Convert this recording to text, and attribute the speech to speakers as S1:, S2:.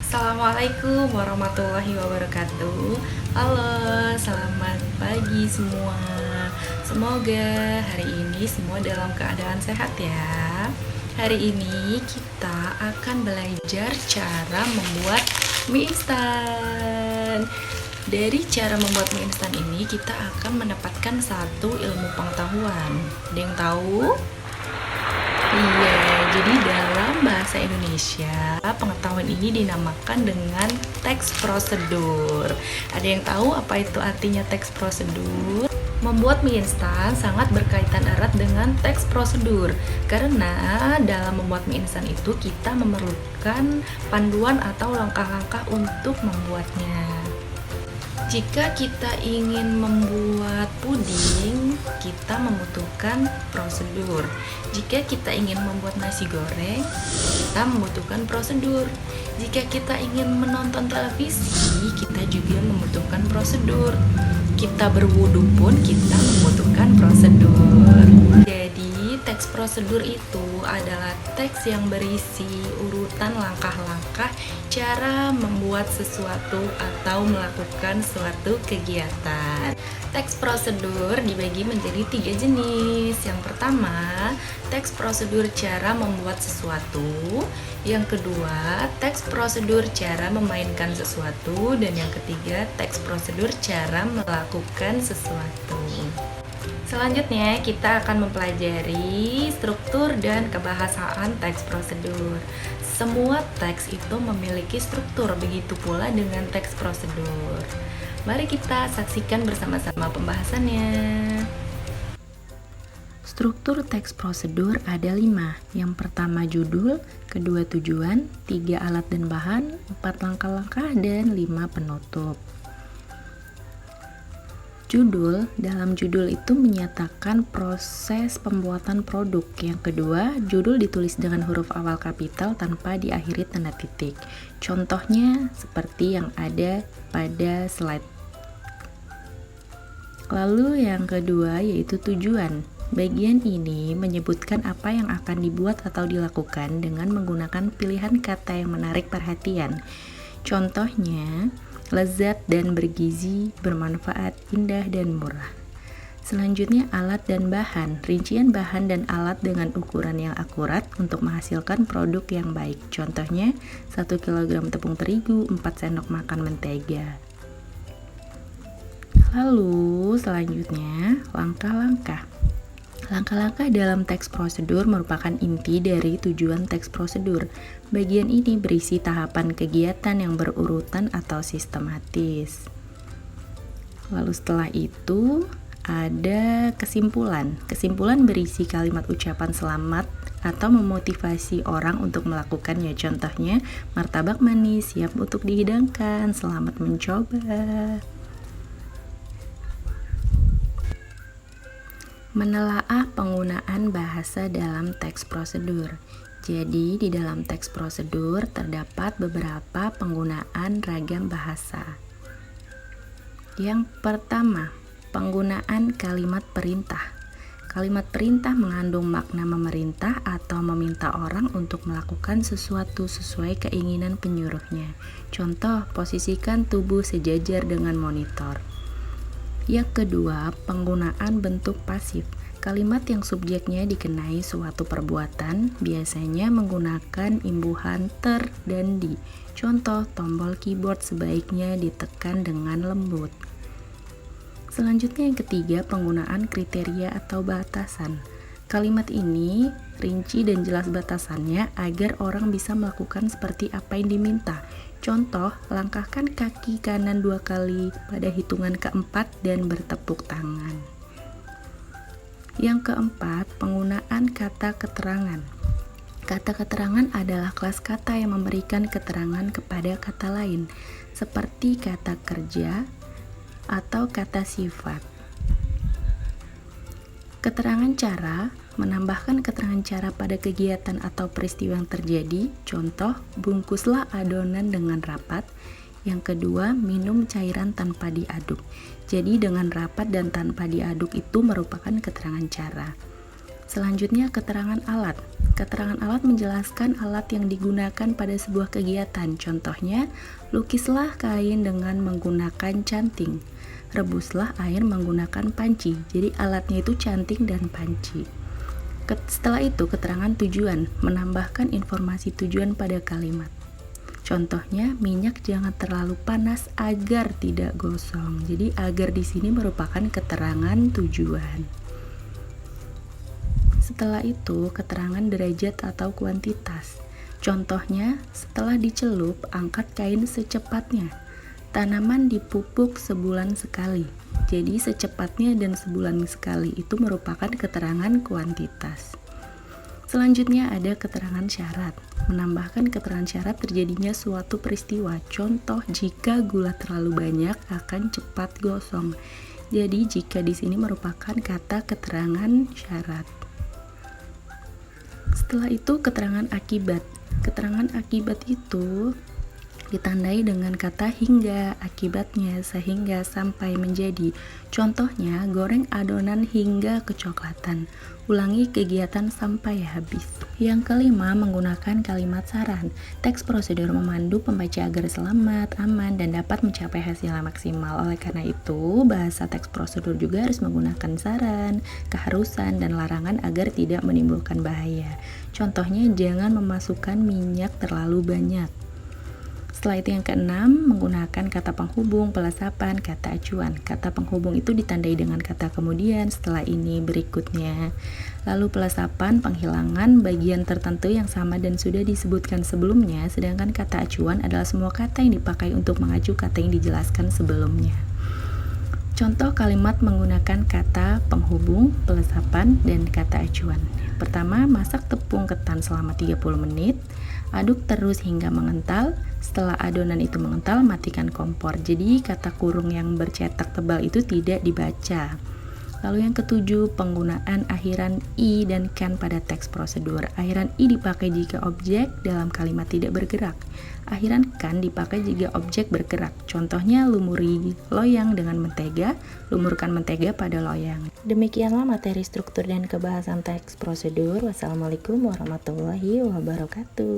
S1: Assalamualaikum warahmatullahi wabarakatuh. Halo, selamat pagi semua. Semoga hari ini semua dalam keadaan sehat ya. Hari ini kita akan belajar cara membuat mie instan. Dari cara membuat mie instan ini kita akan mendapatkan satu ilmu pengetahuan. Ada yang tahu? Iya, jadi dalam bahasa Indonesia, pengetahuan ini dinamakan dengan teks prosedur. Ada yang tahu apa itu artinya teks prosedur? Membuat mie instan sangat berkaitan erat dengan teks prosedur, karena dalam membuat mie instan itu kita memerlukan panduan atau langkah-langkah untuk membuatnya. Jika kita ingin membuat puding, kita membutuhkan prosedur. Jika kita ingin membuat nasi goreng, kita membutuhkan prosedur. Jika kita ingin menonton televisi, kita juga membutuhkan prosedur. Kita berwudu pun kita membutuhkan prosedur. Jadi, teks prosedur itu adalah teks yang berisi urutan langkah-langkah cara membuat sesuatu atau melakukan suatu kegiatan. Teks prosedur dibagi menjadi 3 jenis. Yang pertama, teks prosedur cara membuat sesuatu. Yang kedua, teks prosedur cara memainkan sesuatu. Dan yang ketiga, teks prosedur cara melakukan sesuatu. Selanjutnya, kita akan mempelajari struktur dan kebahasaan teks prosedur. Semua teks itu memiliki struktur, begitu pula dengan teks prosedur. Mari kita saksikan bersama-sama pembahasannya. Struktur teks prosedur ada 5. Yang pertama judul, kedua tujuan, 3 alat dan bahan, 4 langkah-langkah, dan 5 penutup. Judul, dalam judul itu menyatakan proses pembuatan produk. Yang kedua, judul ditulis dengan huruf awal kapital tanpa diakhiri tanda titik. Contohnya seperti yang ada pada slide. Lalu yang kedua yaitu tujuan. Bagian ini menyebutkan apa yang akan dibuat atau dilakukan dengan menggunakan pilihan kata yang menarik perhatian. Contohnya, lezat dan bergizi, bermanfaat, indah, dan murah. Selanjutnya alat dan bahan. Rincian bahan dan alat dengan ukuran yang akurat untuk menghasilkan produk yang baik. Contohnya 1 kg tepung terigu, 4 sendok makan mentega. Lalu selanjutnya langkah-langkah. Langkah-langkah dalam teks prosedur merupakan inti dari tujuan teks prosedur. Bagian ini berisi tahapan kegiatan yang berurutan atau sistematis. Lalu setelah itu ada kesimpulan. Kesimpulan berisi kalimat ucapan selamat atau memotivasi orang untuk melakukannya. Contohnya, martabak manis siap untuk dihidangkan, selamat mencoba. Menelaah penggunaan bahasa dalam teks prosedur. Jadi, di dalam teks prosedur terdapat beberapa penggunaan ragam bahasa. Yang pertama, penggunaan kalimat perintah. Kalimat perintah mengandung makna memerintah atau meminta orang untuk melakukan sesuatu sesuai keinginan penyuruhnya. Contoh, posisikan tubuh sejajar dengan monitor. Yang kedua, penggunaan bentuk pasif. Kalimat yang subjeknya dikenai suatu perbuatan biasanya menggunakan imbuhan ter dan di. Contoh, tombol keyboard sebaiknya ditekan dengan lembut. Selanjutnya yang ketiga, penggunaan kriteria atau batasan. Kalimat ini rinci dan jelas batasannya agar orang bisa melakukan seperti apa yang diminta. Contoh, langkahkan kaki kanan 2 kali pada hitungan keempat dan bertepuk tangan. Yang keempat, penggunaan kata keterangan. Kata keterangan adalah kelas kata yang memberikan keterangan kepada kata lain, seperti kata kerja atau kata sifat. Keterangan cara menambahkan keterangan cara pada kegiatan atau peristiwa yang terjadi. Contoh, bungkuslah adonan dengan rapat. Yang kedua, minum cairan tanpa diaduk. Jadi dengan rapat dan tanpa diaduk itu merupakan keterangan cara. Selanjutnya keterangan alat. Keterangan alat menjelaskan alat yang digunakan pada sebuah kegiatan. Contohnya, lukislah kain dengan menggunakan canting. Rebuslah air menggunakan panci. Jadi alatnya itu canting dan panci. Setelah itu, keterangan tujuan, menambahkan informasi tujuan pada kalimat. Contohnya, minyak jangan terlalu panas agar tidak gosong. Jadi agar di sini merupakan keterangan tujuan. Setelah itu, keterangan derajat atau kuantitas. Contohnya, setelah dicelup, angkat kain secepatnya. Tanaman dipupuk sebulan sekali. Jadi secepatnya dan sebulan sekali itu merupakan keterangan kuantitas. Selanjutnya ada keterangan syarat. Menambahkan keterangan syarat terjadinya suatu peristiwa. Contoh, jika gula terlalu banyak akan cepat gosong. Jadi jika di sini merupakan kata keterangan syarat. Setelah itu keterangan akibat. Keterangan akibat itu ditandai dengan kata hingga, akibatnya, sehingga, sampai, menjadi. Contohnya, goreng adonan hingga kecoklatan. Ulangi kegiatan sampai habis. Yang kelima, menggunakan kalimat saran. Teks prosedur memandu pembaca agar selamat, aman, dan dapat mencapai hasil yang maksimal. Oleh karena itu, bahasa teks prosedur juga harus menggunakan saran, keharusan, dan larangan agar tidak menimbulkan bahaya. Contohnya, jangan memasukkan minyak terlalu banyak. Setelah itu yang keenam, menggunakan kata penghubung, pelesapan, kata acuan. Kata penghubung itu ditandai dengan kata kemudian, setelah ini, berikutnya. Lalu pelesapan, penghilangan bagian tertentu yang sama dan sudah disebutkan sebelumnya, sedangkan kata acuan adalah semua kata yang dipakai untuk mengacu kata yang dijelaskan sebelumnya. Contoh kalimat menggunakan kata penghubung, pelesapan, dan kata acuan. Pertama, masak tepung ketan selama 30 menit. Aduk terus hingga mengental. Setelah adonan itu mengental, matikan kompor. Jadi kata kurung yang bercetak tebal itu tidak dibaca. Lalu yang ketujuh, penggunaan akhiran i dan kan pada teks prosedur. Akhiran i dipakai jika objek dalam kalimat tidak bergerak. Akhiran kan dipakai jika objek bergerak. Contohnya, lumuri loyang dengan mentega, lumurkan mentega pada loyang. Demikianlah materi struktur dan kebahasan teks prosedur. Wassalamualaikum warahmatullahi wabarakatuh.